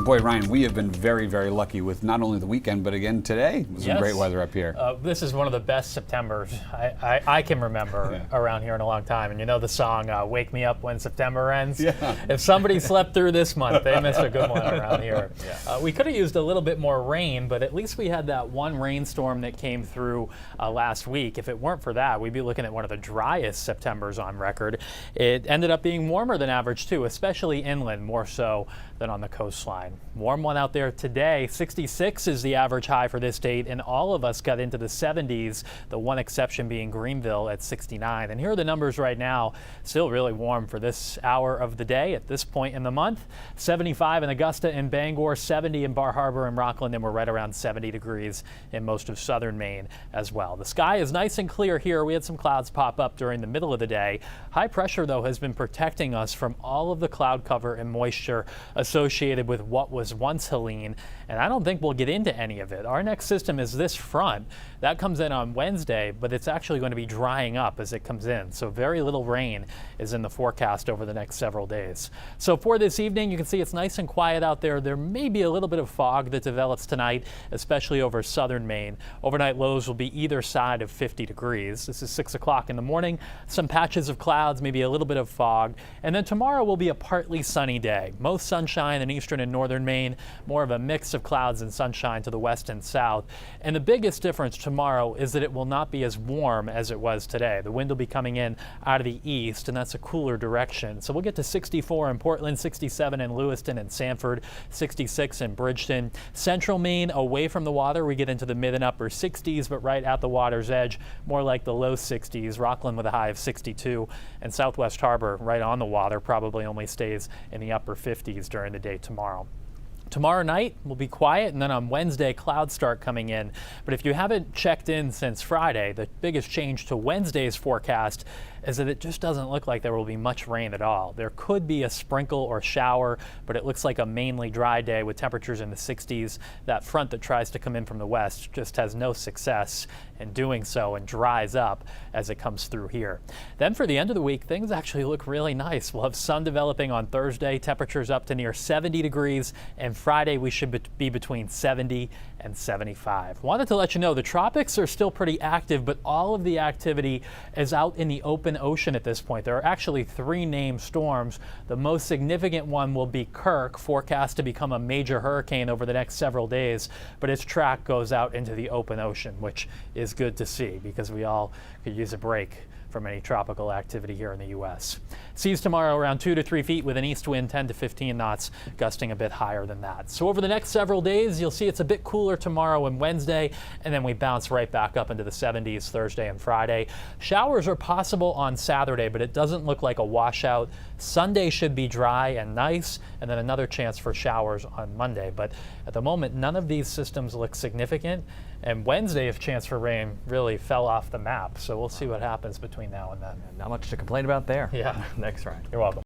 And boy, Ryan, we have been very, very lucky with not only the weekend, but again today. It was some great weather up here. This is one of the best Septembers I can remember around here in a long time. And you know the song, Wake Me Up When September Ends? Yeah. If somebody slept through this month, they missed a good one around here. We could have used a little bit more rain, but at least we had that one rainstorm that came through last week. If it weren't for that, we'd be looking at one of the driest Septembers on record. It ended up being warmer than average too, especially inland, more so than on the coastline. Warm one out there today. 66 is the average high for this date, and all of us got into the 70s, the one exception being Greenville at 69. And here are the numbers right now. Still really warm for this hour of the day at this point in the month. 75 in Augusta and Bangor, 70 in Bar Harbor and Rockland, and we're right around 70 degrees in most of southern Maine as well. The sky is nice and clear here. We had some clouds pop up during the middle of the day. High pressure, though, has been protecting us from all of the cloud cover and moisture associated with what was once Helene, and I don't think we'll get into any of it. Our next system is this front. That comes in on Wednesday, but it's actually going to be drying up as it comes in, so very little rain is in the forecast over the next several days. So for this evening, you can see it's nice and quiet out there. There may be a little bit of fog that develops tonight, especially over southern Maine. Overnight lows will be either side of 50 degrees. This is 6 o'clock in the morning. Some patches of clouds, maybe a little bit of fog, and then tomorrow will be a partly sunny day. Most sunshine in eastern and northern Maine, more of a mix of clouds and sunshine to the west and south. And the biggest difference tomorrow is that it will not be as warm as it was today. The wind will be coming in out of the east, and that's a cooler direction. So we'll get to 64 in Portland, 67 in Lewiston and Sanford, 66 in Bridgeton. Central Maine, away from the water, we get into the mid and upper 60s, but right at the water's edge, more like the low 60s. Rockland with a high of 62, and Southwest Harbor, right on the water, probably only stays in the upper 50s during the day tomorrow. Tomorrow night will be quiet, and then on Wednesday, clouds start coming in. But if you haven't checked in since Friday, the biggest change to Wednesday's forecast is that it just doesn't look like there will be much rain at all. There could be a sprinkle or shower, but it looks like a mainly dry day with temperatures in the 60s. That front that tries to come in from the west just has no success in doing so and dries up as it comes through here. Then for the end of the week, things actually look really nice. We'll have sun developing on Thursday, temperatures up to near 70 degrees, and Friday we should be between 70 and 75. Wanted to let you know the tropics are still pretty active, but all of the activity is out in the open ocean at this point. There are actually 3 named storms. The most significant one will be Kirk, forecast to become a major hurricane over the next several days, but its track goes out into the open ocean, which is good to see because we all could use a break from any tropical activity here in the U.S. Seas tomorrow around 2 to 3 feet with an east wind 10 to 15 knots, gusting a bit higher than that. So over the next several days, you'll see it's a bit cooler tomorrow and Wednesday, and then we bounce right back up into the 70s Thursday and Friday. Showers are possible on Saturday, but it doesn't look like a washout. Sunday should be dry and nice, and then another chance for showers on Monday. But at the moment, none of these systems look significant, and Wednesday, if chance for rain, really fell off the map. So we'll see what happens between now and then. Not much to complain about there. Yeah. Next, Ryan. You're welcome.